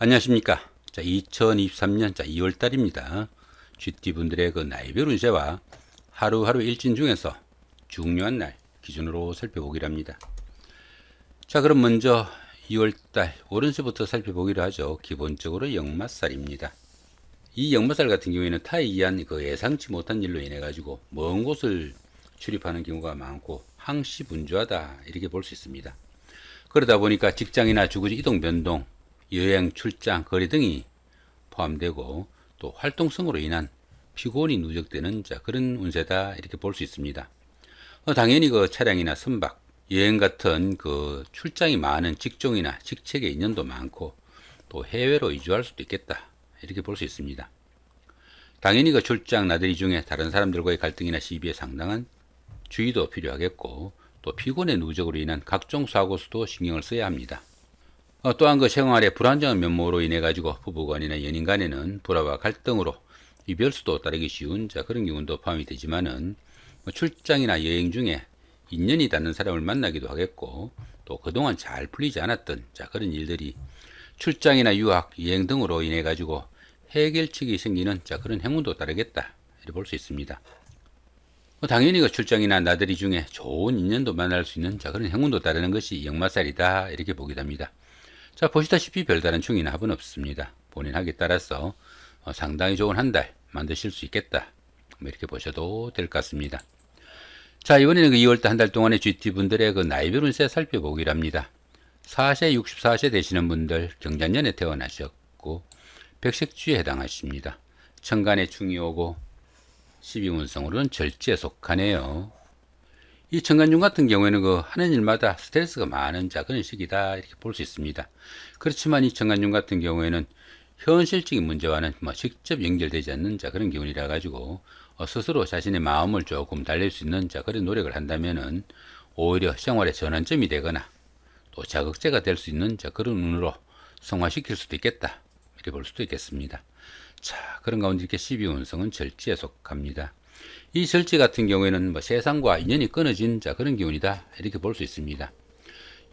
안녕하십니까. 2023년 2월 달입니다. GT분들의 그 나이별 운세와 하루하루 일진 중에서 중요한 날 기준으로 살펴보기로 합니다. 자, 그럼 먼저 2월 달 오른세부터 살펴보기로 하죠. 기본적으로 역마살입니다. 이 역마살 같은 경우에는 타이이한 그 예상치 못한 일로 인해 가지고 먼 곳을 출입하는 경우가 많고 항시 분주하다 이렇게 볼 수 있습니다. 그러다 보니까 직장이나 주거지 이동 변동, 여행, 출장, 거리 등이 포함되고 또 활동성으로 인한 피곤이 누적되는 그런 운세다 이렇게 볼 수 있습니다. 당연히 그 차량이나 선박, 여행 같은 그 출장이 많은 직종이나 직책의 인연도 많고 또 해외로 이주할 수도 있겠다 이렇게 볼 수 있습니다. 당연히 그 출장 나들이 중에 다른 사람들과의 갈등이나 시비에 상당한 주의도 필요하겠고 또 피곤의 누적으로 인한 각종 사고수도 신경을 써야 합니다. 또한 그 생활의 불안정한 면모로 인해 가지고 부부간이나 연인 간에는 불화와 갈등으로 이별수도 따르기 쉬운 그런 경우도 포함이 되지만은 출장이나 여행 중에 인연이 닿는 사람을 만나기도 하겠고 또 그동안 잘 풀리지 않았던 그런 일들이 출장이나 유학, 여행 등으로 인해 가지고 해결책이 생기는 그런 행운도 따르겠다 이렇게 볼 수 있습니다. 당연히 그 출장이나 나들이 중에 좋은 인연도 만날 수 있는 그런 행운도 따르는 것이 역마살이다 이렇게 보기도 합니다. 자, 보시다시피 별다른 충이나 합은 없습니다. 본인 학에 따라서 상당히 좋은 한 달 만드실 수 있겠다 이렇게 보셔도 될 것 같습니다. 자, 이번에는 그 2월달 한 달 동안의 GT분들의 그 나이별 운세 살펴보기로 합니다. 4세, 64세 되시는 분들 경자년에 태어나셨고 백색주에 해당하십니다. 천간에 충이 오고 12운성으로는 절지에 속하네요. 이 천간중 같은 경우에는 그 하는 일마다 스트레스가 많은 그런 시기다 이렇게 볼 수 있습니다. 그렇지만 이 천간중 같은 경우에는 현실적인 문제와는 직접 연결되지 않는 그런 기운이라 가지고 스스로 자신의 마음을 조금 달랠 수 있는 그런 노력을 한다면은 오히려 생활의 전환점이 되거나 또 자극제가 될 수 있는 그런 운으로 성화시킬 수도 있겠다 이렇게 볼 수도 있겠습니다. 자, 그런 가운데 이렇게 12운성은 절지에 속합니다. 이 절지 같은 경우에는 세상과 인연이 끊어진 그런 기운이다 이렇게 볼 수 있습니다.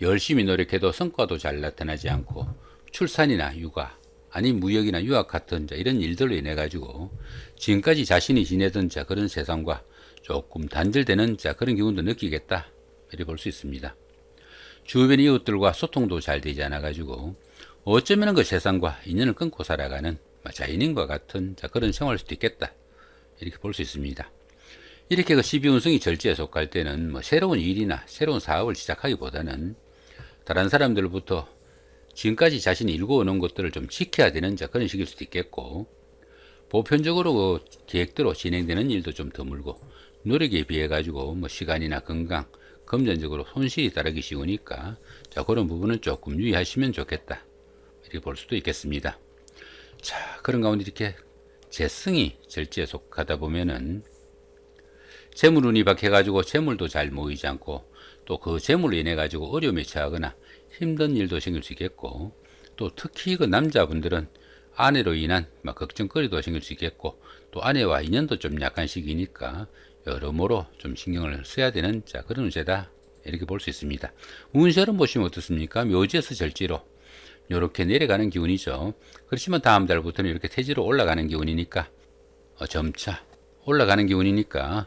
열심히 노력해도 성과도 잘 나타나지 않고 출산이나 육아, 아니 무역이나 유학 같은 이런 일들로 인해 가지고 지금까지 자신이 지내던 그런 세상과 조금 단절되는 그런 기운도 느끼겠다 이렇게 볼 수 있습니다. 주변 이웃들과 소통도 잘 되지 않아 가지고 어쩌면 그 세상과 인연을 끊고 살아가는 자연인과 같은 그런 생활일 수도 있겠다 이렇게 볼 수 있습니다. 이렇게 그 12운성이 절지에 속할 때는 새로운 일이나 새로운 사업을 시작하기보다는 다른 사람들부터 지금까지 자신이 일궈오는 것들을 좀 지켜야 되는 그런 시기일 수도 있겠고 보편적으로 그 계획대로 진행되는 일도 좀 드물고 노력에 비해 가지고 시간이나 건강, 금전적으로 손실이 따르기 쉬우니까 그런 부분은 조금 유의하시면 좋겠다 이렇게 볼 수도 있겠습니다. 자, 그런 가운데 이렇게 재성이 절지에 속하다 보면은 재물운이 박해가지고 재물도 잘 모이지 않고 또 그 재물로 인해 가지고 어려움에 처하거나 힘든 일도 생길 수 있겠고 또 특히 그 남자분들은 아내로 인한 걱정거리도 생길 수 있겠고 또 아내와 인연도 좀 약한 시기니까 여러모로 좀 신경을 써야 되는 그런 운세다 이렇게 볼 수 있습니다. 운세를 보시면 어떻습니까? 묘지에서 절지로 이렇게 내려가는 기운이죠. 그렇지만 다음 달부터는 이렇게 태지로 올라가는 기운이니까 점차 올라가는 기운이니까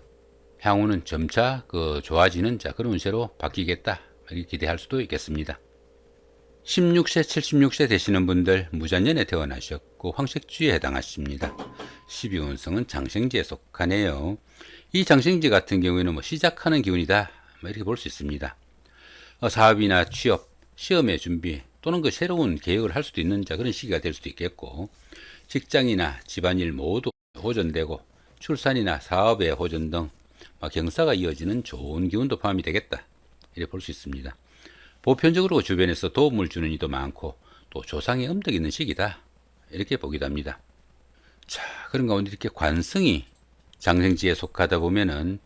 향후는 점차 좋아지는 그런 운세로 바뀌겠다 이렇게 기대할 수도 있겠습니다. 16세, 76세 되시는 분들 무자년에 태어나셨고 황색주에 해당하십니다. 12운성은 장생지에 속하네요. 이 장생지 같은 경우에는 시작하는 기운이다 이렇게 볼 수 있습니다. 사업이나 취업, 시험의 준비 또는 그 새로운 계획을 할 수도 있는 그런 시기가 될 수도 있겠고 직장이나 집안일 모두 호전되고 출산이나 사업의 호전 등 경사가 이어지는 좋은 기운도 포함이 되겠다 이렇게 볼 수 있습니다. 보편적으로 주변에서 도움을 주는 이도 많고 또 조상의 음덕이 있는 시기다 이렇게 보기도 합니다. 자, 그런 가운데 이렇게 관성이 장생지에 속하다 보면은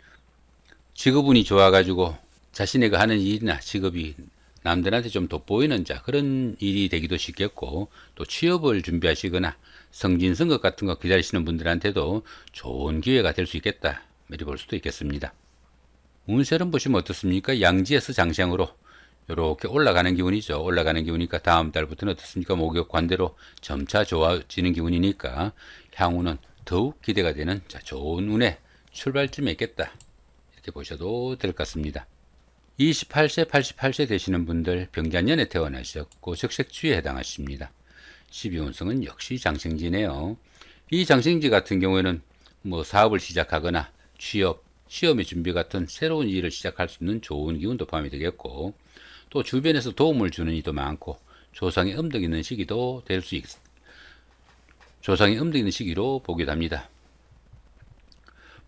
직업운이 좋아가지고 자신의 하는 일이나 직업이 남들한테 좀 돋보이는 그런 일이 되기도 쉽겠고 또 취업을 준비하시거나 승진선거 같은 거 기다리시는 분들한테도 좋은 기회가 될 수 있겠다 이렇게 볼 수도 있겠습니다. 운세를 보시면 어떻습니까? 양지에서 장생으로 요렇게 올라가는 기운이죠. 올라가는 기운이니까 다음 달부터는 어떻습니까? 목욕 관대로 점차 좋아지는 기운이니까 향후는 더욱 기대가 되는 좋은 운의 출발점에 있겠다. 이렇게 보셔도 될 것 같습니다. 28세, 88세 되시는 분들 병자년에 태어나셨고 적색주에 해당하십니다. 12운성은 역시 장생지네요. 이 장생지 같은 경우에는 사업을 시작하거나 취업, 시험의 준비 같은 새로운 일을 시작할 수 있는 좋은 기운도 포함이 되겠고, 또 주변에서 도움을 주는 이도 많고 조상의 음덕 있는 시기도 될 수 조상의 음덕 있는 시기로 보기도 합니다.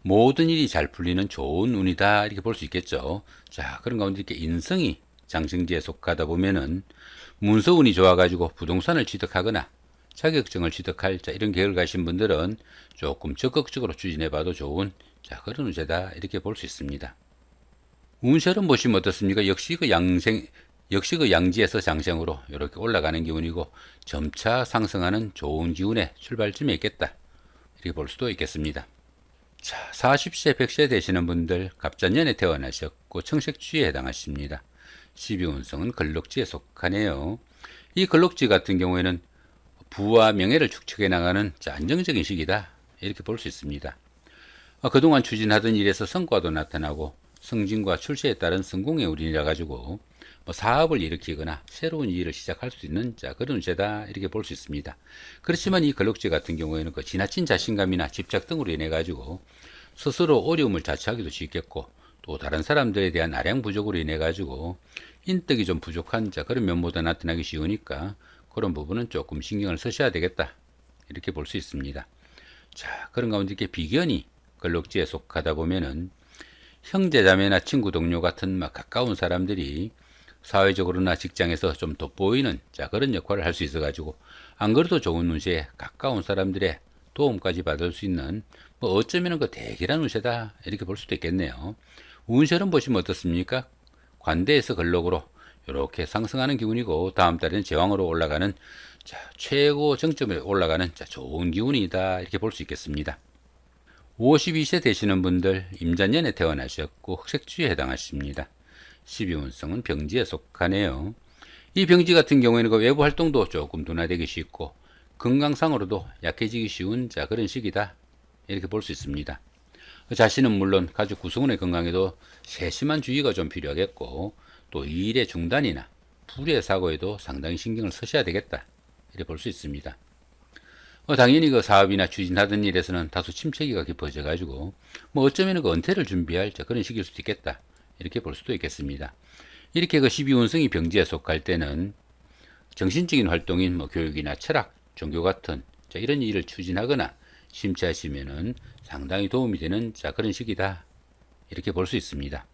모든 일이 잘 풀리는 좋은 운이다 이렇게 볼 수 있겠죠. 자, 그런 가운데 이렇게 인성이 장생지에 속하다 보면은 문서운이 좋아가지고 부동산을 취득하거나 자격증을 취득할 이런 계획을 가신 분들은 조금 적극적으로 추진해봐도 좋은 그런 운세다 이렇게 볼 수 있습니다. 운세를 보시면 어떻습니까? 역시 그 양지에서 장생으로 이렇게 올라가는 기운이고 점차 상승하는 좋은 기운의 출발점에 있겠다 이렇게 볼 수도 있겠습니다. 자, 40세, 100세 되시는 분들 갑자년에 태어나셨고 청색주에 해당하십니다. 12운성은 걸럭지에 속하네요. 이 걸럭지 같은 경우에는 부와 명예를 축적해 나가는 안정적인 시기다 이렇게 볼 수 있습니다. 그동안 추진하던 일에서 성과도 나타나고 승진과 출세에 따른 성공의 운이라 가지고 사업을 일으키거나 새로운 일을 시작할 수 있는 그런 운세다 이렇게 볼 수 있습니다. 그렇지만 이 걸럭지 같은 경우에는 그 지나친 자신감이나 집착 등으로 인해 가지고 스스로 어려움을 자초하기도 쉽겠고, 또 다른 사람들에 대한 아량 부족으로 인해 가지고 인덕이 좀 부족한 그런 면모도 나타나기 쉬우니까 그런 부분은 조금 신경을 쓰셔야 되겠다 이렇게 볼 수 있습니다. 자, 그런 가운데 이렇게 비견이 걸럭지에 속하다 보면은 형제자매나 친구 동료 같은 가까운 사람들이 사회적으로나 직장에서 좀 돋보이는 그런 역할을 할 수 있어 가지고 안 그래도 좋은 운세에 가까운 사람들의 도움까지 받을 수 있는 어쩌면 그 대기란 운세다 이렇게 볼 수도 있겠네요. 운세는 보시면 어떻습니까? 관대에서 걸럭으로 이렇게 상승하는 기운이고 다음 달에는 제왕으로 올라가는 최고 정점에 올라가는 좋은 기운이다 이렇게 볼 수 있겠습니다. 52세 되시는 분들 임자년에 태어나셨고 흑색주에 해당하십니다. 12운성은 병지에 속하네요. 이 병지 같은 경우에는 그 외부 활동도 조금 둔화되기 쉽고 건강상으로도 약해지기 쉬운 그런 시기다 이렇게 볼 수 있습니다. 자신은 물론 가족 구성원의 건강에도 세심한 주의가 좀 필요하겠고, 또 일의 중단이나 불의 사고에도 상당히 신경을 쓰셔야 되겠다 이렇게 볼 수 있습니다. 당연히 그 사업이나 추진하던 일에서는 다소 침체기가 깊어져 가지고 어쩌면 그 은퇴를 준비할 그런 시기일 수도 있겠다 이렇게 볼 수도 있겠습니다. 이렇게 그 12운성이 병지에 속할 때는 정신적인 활동인 교육이나 철학, 종교 같은 이런 일을 추진하거나 심취하시면은 상당히 도움이 되는 그런 시기다 이렇게 볼 수 있습니다.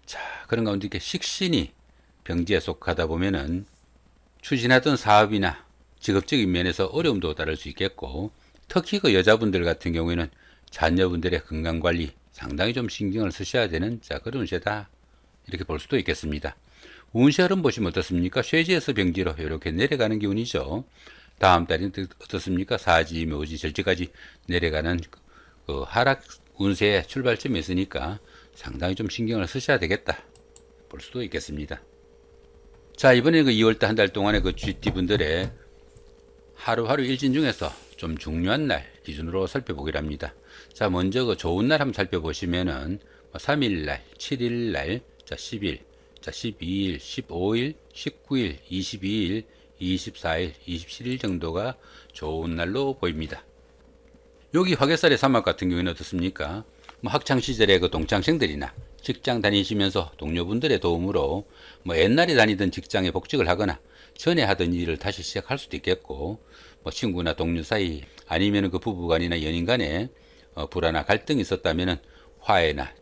자, 그런 가운데 이렇게 식신이 병지에 속하다 보면은 추진하던 사업이나 직업적인 면에서 어려움도 따를 수 있겠고, 특히 그 여자분들 같은 경우에는 자녀분들의 건강관리 상당히 좀 신경을 쓰셔야 되는 그런 운세다 이렇게 볼 수도 있겠습니다. 운세를 보시면 어떻습니까? 쇠지에서 병지로 이렇게 내려가는 기운이죠. 다음 달에는 어떻습니까? 사지, 묘지, 절지까지 내려가는 그 하락 운세의 출발점에 있으니까 상당히 좀 신경을 쓰셔야 되겠다 볼 수도 있겠습니다. 자, 이번에 그 2월달 한 달 동안의 그 GT분들의 하루하루 일진 중에서 좀 중요한 날 기준으로 살펴보기로 합니다. 자, 먼저 그 좋은 날 한번 살펴보시면은 3일날, 7일날, 10일, 12일, 15일, 19일, 22일, 24일, 27일 정도가 좋은 날로 보입니다. 여기 화개살의 사막 같은 경우에는 어떻습니까? 학창시절에 그 동창생들이나 직장 다니시면서 동료분들의 도움으로 옛날에 다니던 직장에 복직을 하거나 전에 하던 일을 다시 시작할 수도 있겠고, 친구나 동료 사이 아니면 그 부부간이나 연인 간에 불화나 갈등이 있었다면 화해나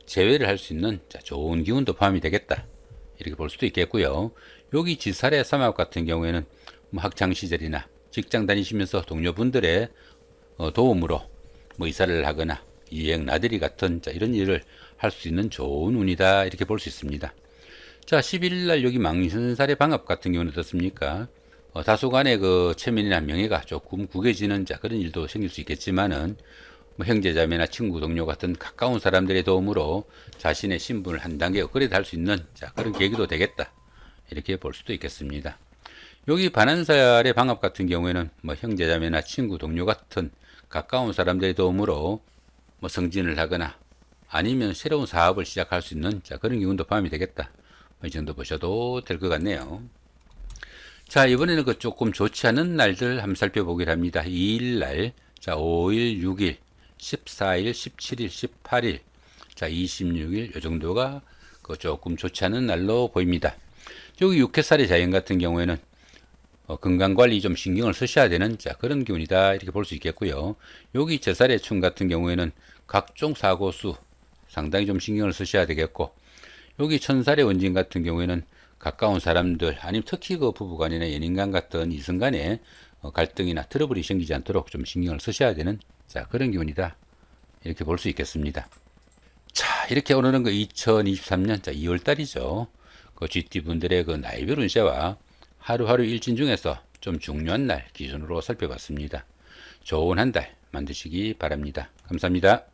재회를 할 수 있는 좋은 기운도 포함이 되겠다 이렇게 볼 수도 있겠고요. 여기 지살의 사막 같은 경우에는 학창시절이나 직장 다니시면서 동료분들의 도움으로 이사를 하거나 이행 나들이 같은 이런 일을 할 수 있는 좋은 운이다 이렇게 볼 수 있습니다. 자, 11일날 여기 망신살의 방합 같은 경우는 어떻습니까? 다소간의 그 체면이나 명예가 조금 구겨지는 그런 일도 생길 수 있겠지만은 뭐 형제자매나 친구 동료 같은 가까운 사람들의 도움으로 자신의 신분을 한 단계 업그레이드 할 수 있는 그런 계기도 되겠다, 이렇게 볼 수도 있겠습니다. 여기 반환살의 방합 같은 경우에는 뭐 형제자매나 친구 동료 같은 가까운 사람들의 도움으로 뭐 승진을 하거나 아니면 새로운 사업을 시작할 수 있는 그런 기운도 포함이 되겠다, 이 정도 보셔도 될 것 같네요. 자, 이번에는 그 조금 좋지 않은 날들 한번 살펴보기로 합니다. 2일날, 5일, 6일, 14일, 17일, 18일, 26일, 이 정도가 그 조금 좋지 않은 날로 보입니다. 여기 육해살의 자연 같은 경우에는 건강관리 좀 신경을 쓰셔야 되는 그런 기운이다, 이렇게 볼 수 있겠고요. 여기 제살의 충 같은 경우에는 각종 사고수 상당히 좀 신경을 쓰셔야 되겠고, 여기 천살의 원진 같은 경우에는 가까운 사람들 아니면 특히 그 부부간이나 연인간 같은 이성간에 갈등이나 트러블이 생기지 않도록 좀 신경을 쓰셔야 되는 그런 기운이다, 이렇게 볼 수 있겠습니다. 자, 이렇게 오늘은 그 2023년 2월달이죠. 그 GT 분들의 그 나이별 운세와 하루하루 일진 중에서 좀 중요한 날 기준으로 살펴봤습니다. 좋은 한 달 만드시기 바랍니다. 감사합니다.